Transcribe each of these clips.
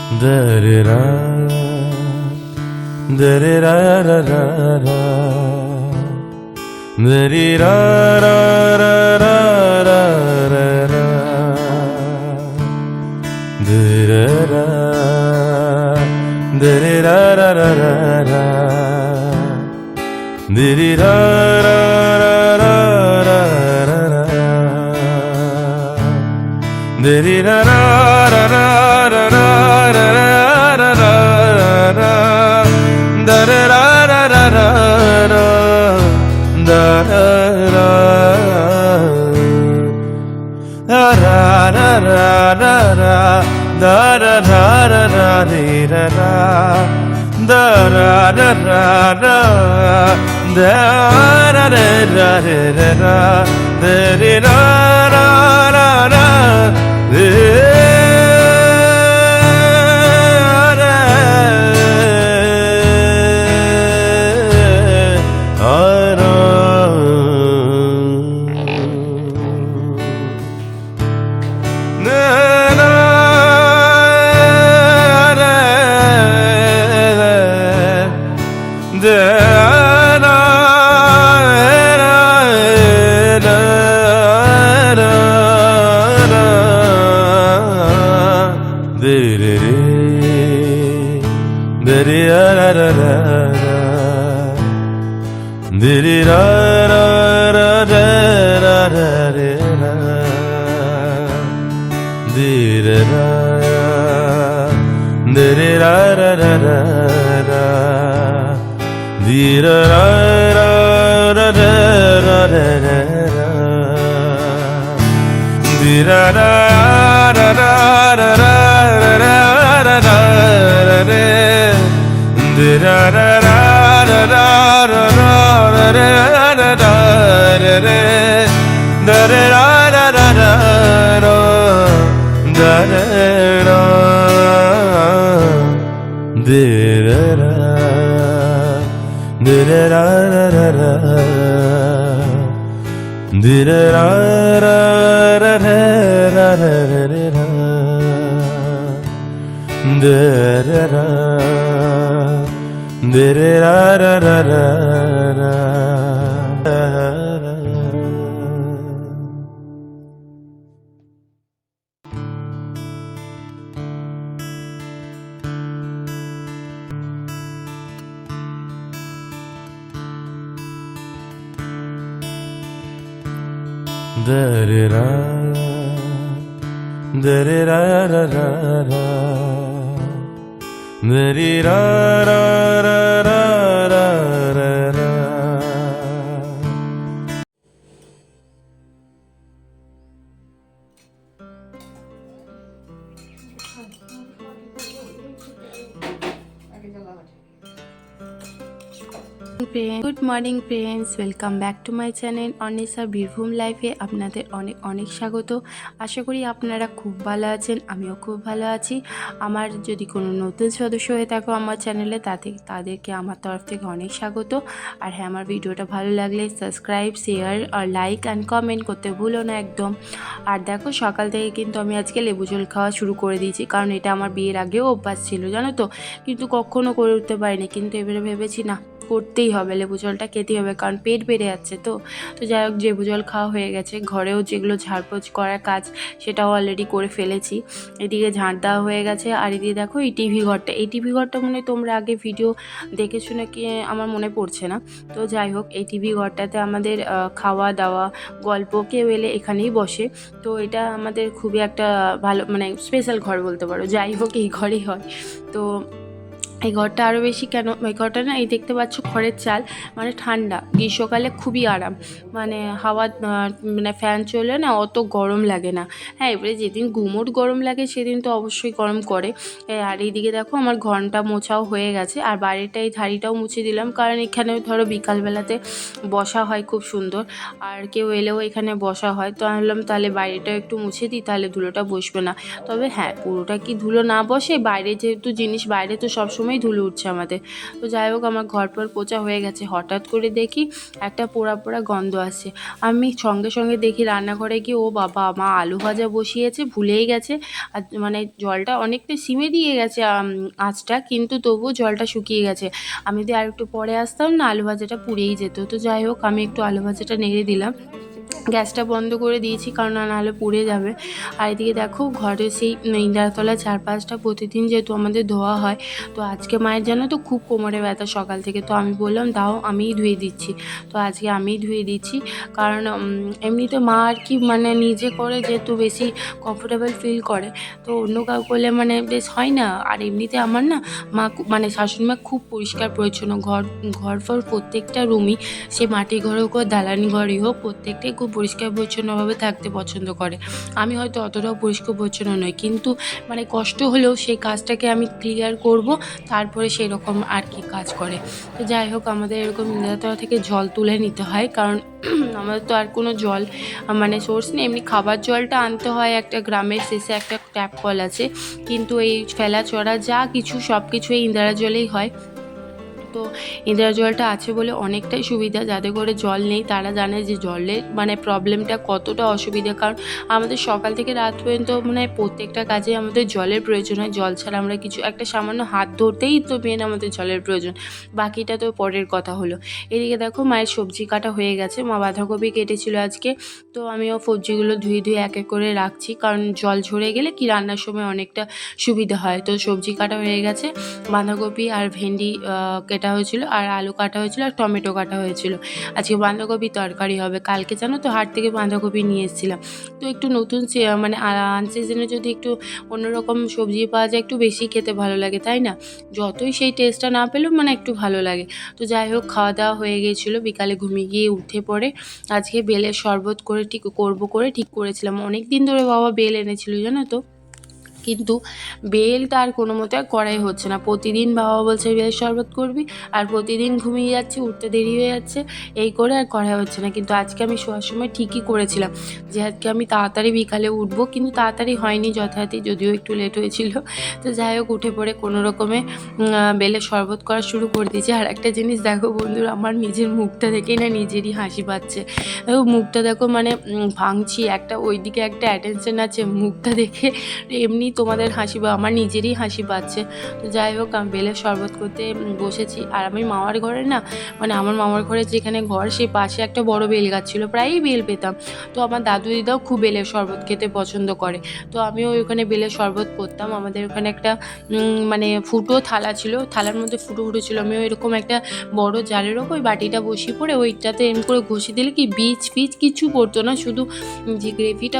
Da-da-da, da-da-da-da-da-da, da-dee-da-da-da-da-da-da, da-da-da, da-dee-da-da-da-da-da, dee-dee-da-da-da-da-da-da, good morning friends, welcome back to my channel Anisha Birbhum লাইফে আপনাদের অনেক অনেক স্বাগত। আশা করি আপনারা খুব ভালো আছেন, আমিও খুব ভালো আছি। আমার যদি কোনো নতুন সদস্য হয়ে থাকো আমার চ্যানেলে তাদেরকে আমার তরফ থেকে অনেক স্বাগত। আর হ্যাঁ, আমার ভিডিওটা ভালো লাগলে সাবস্ক্রাইব, শেয়ার আর লাইক অ্যান্ড কমেন্ট করতে ভুলো না একদম। আর দেখো, সকাল থেকে কিন্তু আমি আজকে লেবু জল খাওয়া শুরু করে দিয়েছি, কারণ এটা আমার বিয়ের আগেও অভ্যাস ছিল জানো তো, কিন্তু কখনও করে উঠতে পারিনি। কিন্তু এবারে ভেবেছি না, করতেই হবে, লেবু জলটা খেতেই হবে, কারণ পেট বেড়ে যাচ্ছে। তো যাই হোক, লেবু জল খাওয়া হয়ে গেছে। ঘরেও যেগুলো ঝাড়পোছ করার কাজ সেটাও অলরেডি করে ফেলেছি। এদিকে ঝাঁট দেওয়া হয়ে গেছে। আর এদিকে দেখো, এই টিভি ঘরটা মনে হয় তোমরা আগে ভিডিও দেখেছো নাকি আমার মনে পড়ছে না। তো যাই হোক, এই টিভি ঘরটাতে আমাদের খাওয়া দাওয়া, গল্প, কেউ এলে এখানেই বসে। তো এটা আমাদের খুবই একটা ভালো, মানে স্পেশাল ঘর বলতে পারো। যাই হোক, এই ঘরেই হয়। তো এই ঘরটা আরও বেশি কেন, এই ঘরটা না, এই দেখতে পাচ্ছ খড়ের চাল, মানে ঠান্ডা, গ্রীষ্মকালে খুবই আরাম, মানে হাওয়া, মানে ফ্যান চলে না, অত গরম লাগে না। হ্যাঁ, এবারে যেদিন গুমোট গরম লাগে সেদিন তো অবশ্যই গরম করে। আর এইদিকে দেখো, আমার ঘরটা মোছাও হয়ে গেছে। আর বাইরেটা, এই ধাড়িটাও মুছে দিলাম, কারণ এখানেও ধরো বিকালবেলাতে বসা হয় খুব সুন্দর, আর কেউ এলেও এখানে বসা হয়। তো আমি ভাবলাম তাহলে বাইরেটাও একটু মুছে দিই, তাহলে ধুলোটা বসবে না। তবে হ্যাঁ, পুরোটা কি ধুলো না বসে, বাইরে যেহেতু জিনিস, বাইরে তো সবসময় সময় ধুলো উঠছে আমাদের। তো যাই হোক আমার ঘর পর পোছা হয়ে গেছে, হঠাৎ করে দেখি একটা পোড়া পোড়া গন্ধ আসছে। আমি সঙ্গে সঙ্গে দেখি রান্নাঘরে গিয়ে ও বাবা, মা আলু ভাজা বসিয়েছে, ভুলেই গেছে। আর মানে জলটা অনেকটা সিমে দিয়ে গেছে আঁচটা, কিন্তু তবুও জলটা শুকিয়ে গেছে। আমি যদি আরেকটু পরে আসতাম না, আলু ভাজাটা পুড়েই যেত। তো যাই হোক আমি একটু আলু ভাজাটা নেড়ে দিলাম, গ্যাসটা বন্ধ করে দিয়েছি কারণ নাহলে পুড়ে যাবে। আর এদিকে দেখো ঘরে সেই ইন্দারতলা চারপাশটা প্রতিদিন যেহেতু আমাদের ধোয়া হয়, তো আজকে মায়ের জানো তো খুব কোমরে ব্যথা সকাল থেকে। তো আমি বললাম দাও আমিই ধুয়ে দিচ্ছি। তো আজকে আমিই ধুয়ে দিচ্ছি, কারণ এমনিতে মা আর কি মানে নিজে করে যেহেতু বেশি কমফোর্টেবল ফিল করে, তো অন্য কাউ করলে মানে বেশ হয় না। আর এমনিতে আমার না মা মানে শাশুড়ি মা খুব পরিষ্কার পরিচ্ছন্ন, ঘর ফর প্রত্যেকটা রুমই, সে মাটির ঘরে হোক দালানি ঘরই হোক, প্রত্যেকটাই খুব পরিষ্কার পরিচ্ছন্নভাবে থাকতে পছন্দ করে। আমি হয়তো অতটাও পরিষ্কার পরিচ্ছন্ন নই, কিন্তু মানে কষ্ট হলেও সেই কাজটাকে আমি ক্লিয়ার করব, তারপরে সেই রকম আর কি কাজ করে। তো যাই হোক আমাদের এরকম ইন্দ্রাতলা থেকে জল তুলে নিতে হয়, কারণ আমাদের তো আর কোনো জল মানে সোর্স নেই। এমনি খাবার জলটা আনতে হয়, একটা গ্রামের শেষে একটা ট্যাপ কল আছে, কিন্তু এই ফেলা চড়া যা কিছু সব কিছু এই ইন্দিরা জলেই হয়। তো ইন্দিরা জলটা আছে বলে অনেকটাই সুবিধা। যাদের ঘরে জল নেই তারা জানে যে জলের মানে প্রবলেমটা কতটা অসুবিধা, কারণ আমাদের সকাল থেকে রাত পর্যন্ত মানে প্রত্যেকটা কাজে আমাদের জলের প্রয়োজন হয়। জল ছাড়া আমরা কিছু একটা সামান্য হাত ধরতেই তো মেন আমাদের জলের প্রয়োজন, বাকিটা তো পরের কথা হলো। এদিকে দেখো মায়ের সবজি কাটা হয়ে গেছে, মা বাঁধাকপি কেটেছিল আজকে, তো আমিও সবজিগুলো ধুয়ে ধুয়ে এক এক করে রাখছি, কারণ জল ঝরে গেলে কি রান্নার সময় অনেকটা সুবিধা হয়। তো সবজি কাটা হয়ে গেছে, বাঁধাকপি আর ভেন্ডি কাটা হয়েছিল, আর আলু কাটা হয়েছিল, আর টমেটো কাটা হয়েছিল। আজকে বাঁধাকপি তরকারি হবে। কালকে জানো তো হাট থেকে বাঁধাকপি নিয়ে এসেছিলাম। তো একটু নতুন মানে আনসিজনে যদি একটু অন্যরকম সবজি পাওয়া যায় একটু বেশি খেতে ভালো লাগে, তাই না? যতই সেই টেস্টটা না পেলেও মানে একটু ভালো লাগে। তো যাই হোক খাওয়া দাওয়া হয়ে গিয়েছিলো, বিকালে ঘুমিয়ে গিয়ে উঠে পড়ে আজকে বেলের শরবত করে ঠিক করেছিলাম। অনেক দিন ধরে বাবা বেল এনেছিল জানো তো, কিন্তু বেলটা আর কোনো মতে আর করাই হচ্ছে না। প্রতিদিন বাবা বলছে বেলের শরবত করবি, আর প্রতিদিন ঘুমিয়ে যাচ্ছি, উঠতে দেরি হয়ে যাচ্ছে, এই করে আর করা হচ্ছে না। কিন্তু আজকে আমি শোয়ার সময় ঠিকই করেছিলাম যে আজকে আমি তাড়াতাড়ি বিকালে উঠবো, কিন্তু তাড়াতাড়ি হয়নি যথারীতি, যদিও একটু লেট হয়েছিল। তো যাই হোক উঠে পড়ে কোনো রকমে বেলের শরবত করা শুরু করে দিয়েছি। আর একটা জিনিস দেখো বন্ধুরা, আমার নিজের মুখটা দেখেই না নিজেরই হাসি পাচ্ছে। মুখটা দেখো মানে ভাঙছি, একটা ওইদিকে একটা অ্যাটেনশন আছে মুখটা দেখে, এমনি তোমাদের হাসি বা আমার নিজেরই হাসি পাচ্ছে। তো যাই হোক আমি বেলের শরবত করতে বসেছি। আর আমি মামার ঘরে না মানে আমার মামার ঘরে যেখানে ঘর সেই পাশে একটা বড় বেল গাছ ছিল, প্রায়ই বেল পেতাম। তো আমার দাদু দিদাও খুব বেলের শরবত খেতে পছন্দ করে, তো আমিও ওইখানে বেলের শরবত করতাম। আমাদের ওখানে একটা মানে ফুটো থালা ছিল, থালার মধ্যে ফুটো ফুটো ছিল। আমিও এরকম একটা বড় জারের ওপর ওই বাটিটা বসিয়ে পড়ে ওইটাতে এম করে ঘষে দিলে কি বীজ ফিজ কিছু পড়তো না, শুধু যে গ্রেভিটা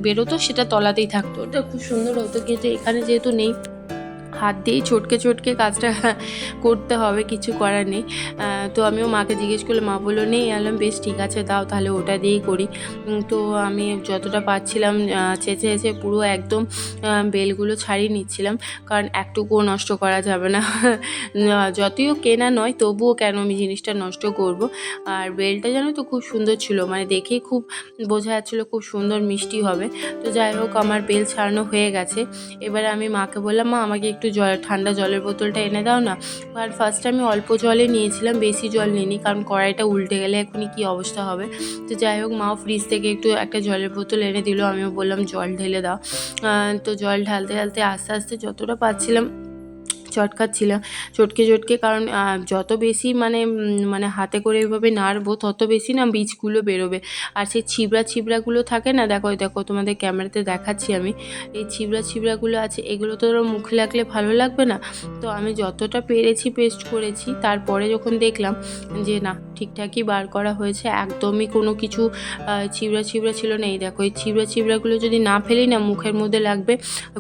বেরোতো সেটা তলাতেই থাকতো। ওটা খুব সুন্দর হতো, কিন্তু এখানে যেহেতু নেই, হাত দিয়েই চটকে চটকে কাজটা করতে হবে, কিছু করার নেই। তো আমিও মাকে জিজ্ঞেস করলাম, মা বললো নেই। আলাম বেশ ঠিক আছে দাও তাহলে ওটা দিয়েই করি। তো আমি যতটা পারছিলাম চেঁচে চেঁচে পুরো একদম বেলগুলো ছাড়িয়ে নিচ্ছিলাম, কারণ একটুকুও নষ্ট করা যাবে না। যতইও কেনা নয় তবুও কেন আমি জিনিসটা নষ্ট করব। আর বেলটা জানো তো খুব সুন্দর ছিল, মানে দেখেই খুব বোঝা যাচ্ছিলো খুব সুন্দর মিষ্টি হবে। তো যাই হোক আমার বেল ছাড়ানো হয়ে গেছে। এবারে আমি মাকে বললাম, মা আমাকে একটু ঠান্ডা জলের বোতলটা এনে দাও না। আর ফার্স্টে আমি অল্প জলে নিয়েছিলাম, বেশি জল নিইনি, কারণ কড়াইটা উল্টে গেলে এখনই কী অবস্থা হবে। তো যাই হোক মাও ফ্রিজ থেকে একটু একটা জলের বোতল এনে দিল, আমিও বললাম জল ঢেলে দাও। তো জল ঢালতে ঢালতে আস্তে আস্তে যতটা পাচ্ছিলাম চটকে, কারণ যত বেশি মানে হাতে করে এভাবে নাড়বো তত বেশি না বীজগুলো বেরোবে। আর সেই ছিবড়াগুলো থাকে না, দেখো তোমাদের ক্যামেরাতে দেখাচ্ছি আমি, এই ছিবড়াগুলো আছে, এগুলো তো মুখে লাগলে ভালো লাগবে না। তো আমি যতটা পেরেছি পেস্ট করেছি, তারপরে যখন দেখলাম যে না ঠিকঠাকই বার করা হয়েছে, একদমই কোনো কিছু ছিবড়া ছিল না। এই দেখো এই ছিবড়াগুলো যদি না ফেলি না মুখের মধ্যে লাগবে,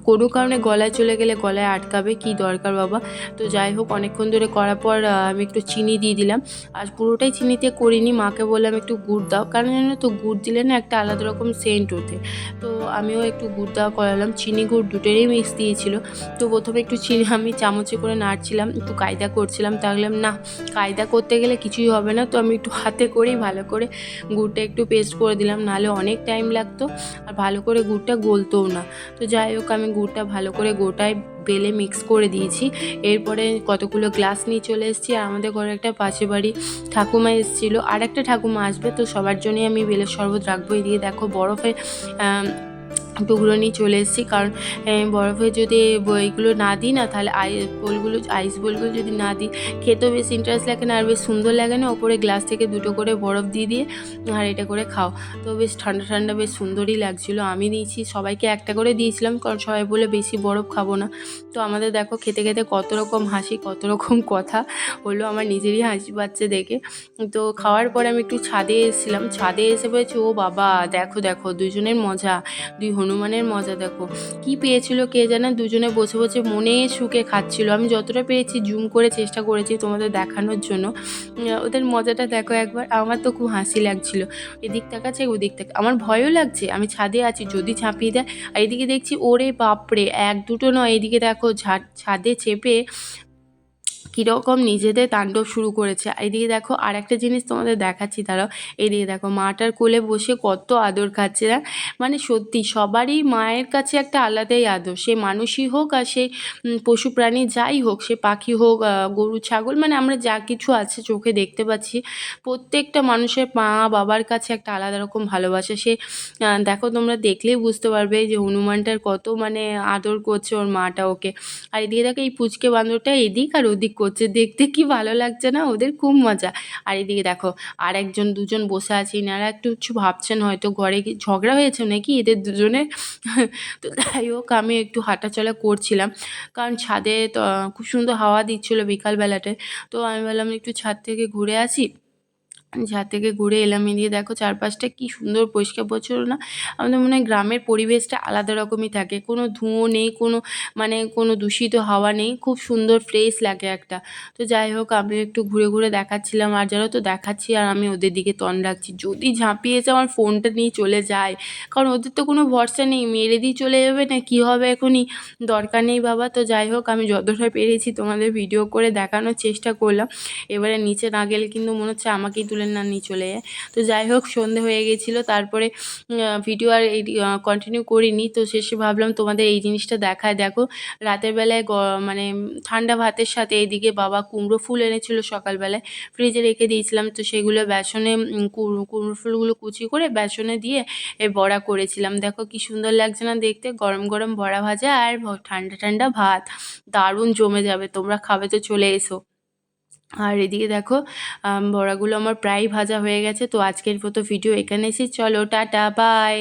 কোনো কারণে গলায় চলে গেলে গলায় আটকাবে, কি দরকার বাবা। তো যাই হোক অনেকক্ষণ ধরে করার পর আমি একটু চিনি দিয়ে দিলাম, আর পুরোটাই চিনিতে করিনি, মাকে বললাম একটু গুড় দাও, কারণ জানো তো গুড় দিলে না একটা আলাদা রকম সেন্ট ওঠে। তো আমিও একটু গুড় দেওয়া করালাম, চিনি গুড় দুটোরই মিক্স দিয়েছিল। তো প্রথমে একটু চিনি আমি চামচে করে নাড়ছিলাম, একটু কায়দা করছিলাম, তাহলে না কায়দা করতে গেলে কিছুই হবে না, তো আমি একটু হাতে করেই ভালো করে গুড়টা একটু পেস্ট করে দিলাম, নাহলে অনেক টাইম লাগতো আর ভালো করে গুড়টা গলতোও না। তো যাই হোক আমি গুড়টা ভালো করে গোটায় বেলে মিক্স করে দিয়েছি। এরপরে কতগুলো গ্লাস নিয়ে চলে এসেছি, আর আমাদের ঘরে একটা পাশে বাড়ি ঠাকুমা এসেছিলো, আর একটা ঠাকুমা আসবে, তো সবার জন্যই আমি বেলের শরবত রাখবো। এদিকে দেখো বরফে টুকরো নিয়ে চলে এসেছি, কারণ বরফে যদি এইগুলো না দিই না, তাহলে আইস বোলগুলো যদি না দিই খেতেও বেশ ইন্টারেস্ট লাগে না আর বেশ সুন্দর লাগে না। ওপরে গ্লাস থেকে দুটো করে বরফ দিয়ে দিয়ে আর এটা করে খাও, তো বেশ ঠান্ডা ঠান্ডা বেশ সুন্দরই লাগছিলো। আমি নিয়েছি, সবাইকে একটা করে দিয়েছিলাম, কারণ সবাই বলে বেশি বরফ খাবো না। তো আমাদের দেখো খেতে খেতে কত রকম হাসি, কত রকম কথা হলো, আমার নিজেরই হাসি পাচ্ছে দেখে। তো খাওয়ার পরে আমি একটু ছাদে এসেছিলাম, ছাদে এসে বলেছি ও বাবা দেখো দেখো দুজনের মজা, দুই হনুমানের মজা দেখো কি পেয়েছিল কে জানে, দুজনে বসে বসে মনে সুখে খাচ্ছিল। আমি যতটা পেরেছি জুম করে চেষ্টা করেছি তোমাদের দেখানোর জন্য। ওদের মজাটা দেখো একবার, আমার তো খুব হাসি লাগছিল। এদিক তাকাচ্ছে ওদিক তাকা, আমার ভয়ও লাগছে, আমি ছাদে আছি যদি ঝাঁপিয়ে দেয়। আর এদিকে দেখছি ওরে বাপরে এক দুটো নয়, এদিকে দেখো ছাদে চেপে কীরকম নিজেদের তাণ্ডব শুরু করেছে। এদিকে দেখো আর একটা জিনিস তোমাদের দেখাচ্ছি দাঁড়াও। এদিকে দেখো মাটার কোলে বসে কত আদর খাচ্ছে না, মানে সত্যি সবারই মায়ের কাছে একটা আলাদাই আদর, সে মানুষই হোক আর সে পশু প্রাণী যাই হোক, সে পাখি হোক গরু ছাগল, মানে আমরা যা কিছু আছে চোখে দেখতে পাচ্ছি, প্রত্যেকটা মানুষের মা বাবার কাছে একটা আলাদা রকম ভালোবাসা। সে দেখো তোমরা দেখলেই বুঝতে পারবে যে হনুমানটার কত মানে আদর করছে ওর মাটা ওকে। আর এদিকে দেখো এই পুচকে বান্দরটা এদিক আর ওদিক করছে, দেখতে কি ভালো লাগছে না, ওদের খুব মজা। আর এদিকে দেখো আর একজন দুজন বসে আছে, এনারা একটু কিছু ভাবছেন হয়তো ঘরে কি ঝগড়া হয়েছে নাকি এদের দুজনের। তো যাই হোক আমি একটু হাঁটাচলা করছিলাম, কারণ ছাদে তো খুব সুন্দর হাওয়া দিচ্ছিলো বিকালবেলাটায়। তো আমি বললাম একটু ছাদ থেকে ঘুরে আসি। ছাদ থেকে ঘুরে এলাম, এদিকে দেখো চারপাশটা কি সুন্দর পরিষ্কার পরিচ্ছন্ন না। আমাদের মনে হয় গ্রামের পরিবেশটা আলাদা রকমই থাকে, কোনো ধুঁয়ো নেই, কোনো মানে কোনো দূষিত হাওয়া নেই, খুব সুন্দর ফ্রেশ লাগে একটা। তো যাই হোক আমি একটু ঘুরে ঘুরে দেখাচ্ছিলাম, আর যারা তো দেখাচ্ছি আর আমি ওদের দিকে তন রাখছি, যদি ঝাঁপিয়ে এসে আমার ফোনটা নিয়ে চলে যায়, কারণ ওদের তো কোনো ভরসা নেই, মেরে দিয়ে চলে যাবে না কী হবে এখনই, দরকার নেই বাবা। তো যাই হোক আমি যতটা পেরেছি তোমাদের ভিডিও করে দেখানোর চেষ্টা করলাম। এবারে নিচে না গেলে কিন্তু মনে হচ্ছে আমাকেই তুলে না নিয়ে চলে যায়। তো যাই হোক সন্ধে হয়ে গেছিলো, তারপরে ভিডিও আর এই কন্টিনিউ করিনি। তো শেষে ভাবলাম তোমাদের এই জিনিসটা দেখায়। দেখো রাতের বেলায় মানে ঠান্ডা ভাতের সাথে এইদিকে বাবা কুমড়ো ফুল এনেছিলো সকালবেলায়, ফ্রিজে রেখে দিয়েছিলাম, তো সেগুলো বেসনে কুমড়ো ফুলগুলো কুচি করে বেসনে দিয়ে বড়া করেছিলাম। দেখো কি সুন্দর লাগছে না দেখতে, গরম গরম বড়া ভাজা আর ঠান্ডা ঠান্ডা ভাত, দারুণ জমে যাবে, তোমরা খাবে তো চলে এসো। আর এদিকে দেখো বড়াগুলো আমার প্রায় ভাজা হয়ে গেছে। তো আজকের মতো ভিডিও এখানে এসেছি, চলো টাটা বাই।